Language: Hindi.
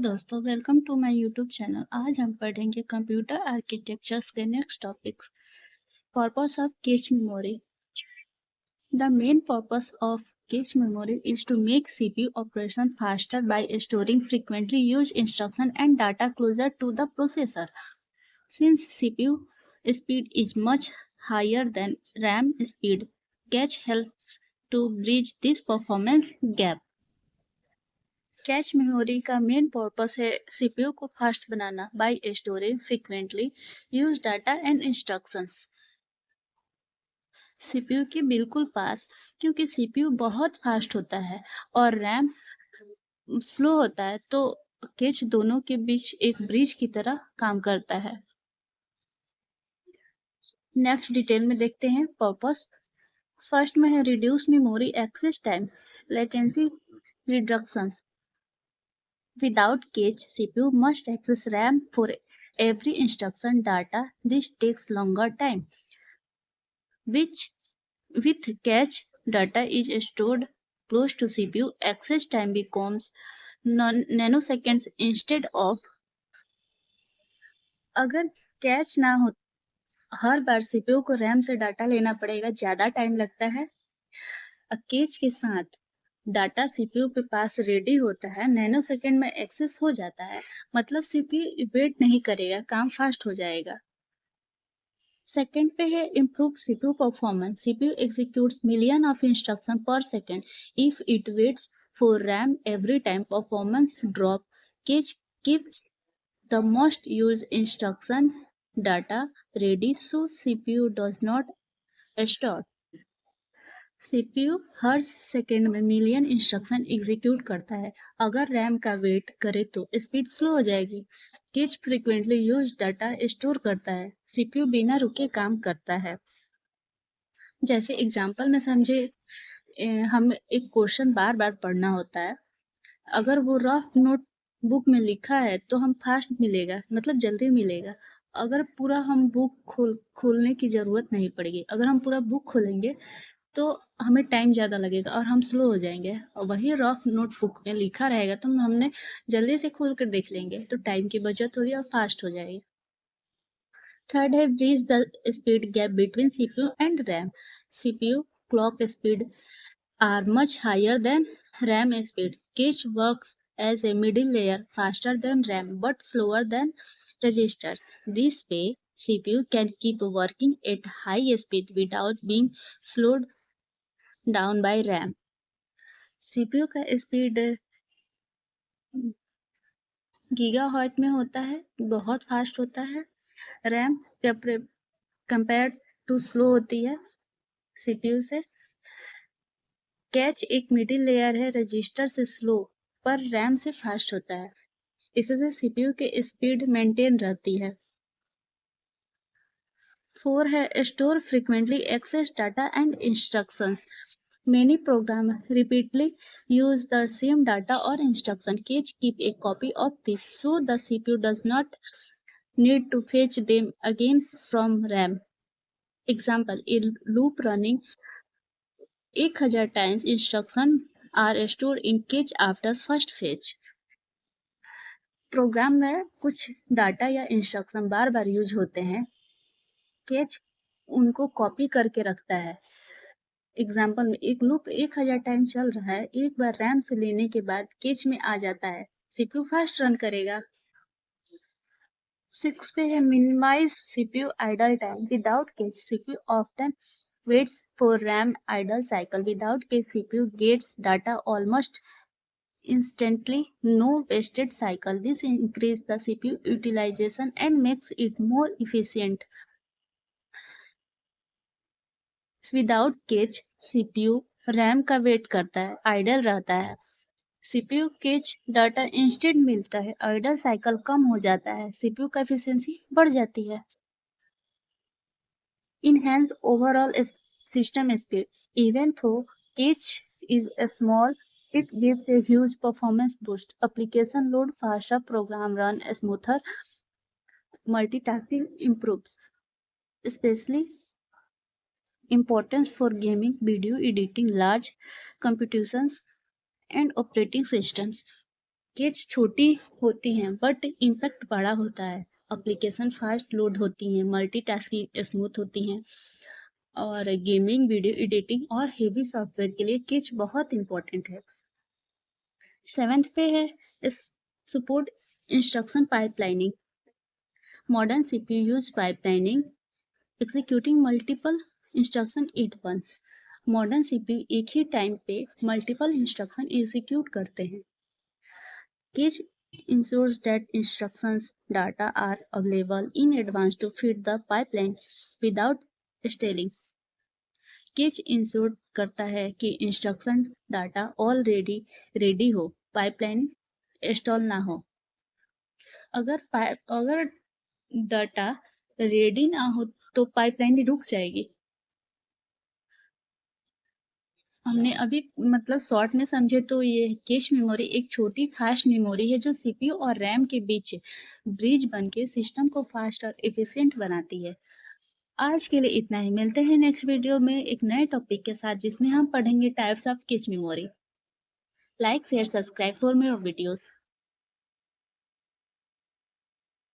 दोस्तों, welcome to my YouTube channel. आज हम पढ़ेंगे कंप्यूटर आर्किटेक्चर्स के next topics. Purpose of cache memory. The main purpose of cache memory is to make CPU operation faster by storing frequently used instruction and data closer to the processor. Since CPU speed is much higher than RAM speed, cache helps to bridge this performance gap. Cache memory का मेन पर्पस है सीपीयू को fast banana bye storing frequently use data and instructions. CPU के बिल्कुल पास, क्योंकि सीपीयू बहुत फास्ट होता है और रैम स्लो होता है, तो कैच दोनों के बीच एक ब्रिज की तरह काम करता है। नेक्स्ट डिटेल में देखते हैं पर्पस। फर्स्ट में है reduce memory access time, latency reductions. Without cache, CPU must access RAM for every instruction data. This takes longer time. Which with cache, data is stored close to CPU. Access time becomes nanoseconds instead of. अगर कैच ना हो, हर बार सीपीयू को रैम से डाटा लेना पड़ेगा, ज्यादा टाइम लगता है। कैच के साथ डाटा सीपीयू के पास रेडी होता है, नैनो सेकेंड में एक्सेस हो जाता है, मतलब सीपीयू वेट नहीं करेगा, काम फास्ट हो जाएगा। सेकेंड पे है improve CPU performance. CPU executes million of instruction पर second. If it waits for RAM every time, performance drop. Cache keeps the most use instruction data ready so CPU does not stop. CPU हर सेकेंड में मिलियन इंस्ट्रक्शन एग्जीक्यूट करता है। अगर रैम का वेट करे तो स्पीड स्लो हो जाएगी। Catch frequently use data store करता है। सीपीयू बिना रुके काम करता है। जैसे एग्जांपल में समझे, हम एक क्वेश्चन बार बार पढ़ना होता है। अगर वो रफ नोट बुक में लिखा है तो हम फास्ट मिलेगा, मतलब जल्दी मिलेगा। अगर पूरा हम बुक खोलने की ज़रूरत नहीं पड़ेगी। अगर हम पूरा बुक खोलेंगे तो हमें टाइम ज़्यादा लगेगा और हम स्लो हो जाएंगे। और वही रफ नोटबुक में लिखा रहेगा तो हमने जल्दी से खोल कर देख लेंगे, तो टाइम की बचत होगी और फास्ट हो जाएगी। थर्ड है bridge the speed gap between CPU and RAM. CPU clock speed are much higher than RAM speed. Cache works as a middle layer, faster than RAM but slower than registers. This way, CPU can keep working at high speed without being slowed down by RAM. CPU का स्पीड गीगाहर्ट्ज में होता है, बहुत फास्ट होता है। रैम कंपेयर टू स्लो होती है सीपीयू से। कैच एक मिडिल लेयर है, रजिस्टर से स्लो पर रैम से फास्ट होता है। इससे सीपीयू की स्पीड मेंटेन रहती है। 4 है store frequently access data and instructions. Many programs repeatedly use the same data or instruction. Cache keep a copy of this so the CPU does not need to fetch them again from RAM. Example: a loop running 1000 times instructions are stored in cache after first fetch. Program में कुछ डाटा या इंस्ट्रक्शन बार बार यूज होते हैं, कैच उनको कॉपी करके रखता है। एग्जाम्पल में एक लूप 1000 टाइम चल रहा है, एक बार रैम से लेने के बाद कैच में आ जाता है, सीपीयू फास्ट रन करेगा। 6 पे है minimize CPU idle time. Without cache CPU often waits for RAM idle cycle. Without cache, CPU gets data almost instantly, no wasted cycle. This increases the CPU utilization and makes it more efficient. Without cache, CPU RAM का वेट करता है, आइडल रहता है। सीपीयू कैच डाटा इंस्टेंट मिलता है, आइडल साइकिल कम हो जाता है, सीपीयू का एफिशिएंसी बढ़ जाती है। Enhance overall system speed. Even though cache is small, it gives a huge performance boost. Application load faster, program run smoother, multitasking improves. Especially important for gaming, video editing, large computations, and operating systems. Catch छोटी होती हैं बट इम्पैक्ट बड़ा होता है। एप्लीकेशन फास्ट लोड होती हैं, मल्टीटास्किंग स्मूथ होती हैं और गेमिंग, वीडियो एडिटिंग और हेवी सॉफ्टवेयर के लिए कैच बहुत इंपॉर्टेंट है। 7th पे है इस support instruction pipelining. Modern CPU use pipelining executing multiple instruction at once। Modern CPU एक ही टाइम पे मल्टीपल इंस्ट्रक्शन एग्जीक्यूट करते हैं। Cache ensures that instructions data are available in advance to feed the pipeline without stalling। Cache ensure करता है कि इंस्ट्रक्शन डाटा ऑलरेडी रेडी हो, पाइपलाइन स्टॉल ना हो। अगर डाटा रेडी ना हो तो पाइपलाइन रुक जाएगी। हमने अभी मतलब शॉर्ट में समझे तो ये कैश मेमोरी एक छोटी फास्ट मेमोरी है जो सीपीयू और रैम के बीच ब्रिज बन के सिस्टम को फास्ट और एफिशिएंट बनाती है। आज के लिए इतना ही। मिलते हैं नेक्स्ट वीडियो में एक नए टॉपिक के साथ जिसमें हम पढ़ेंगे types of cache memory. Like share subscribe for more videos.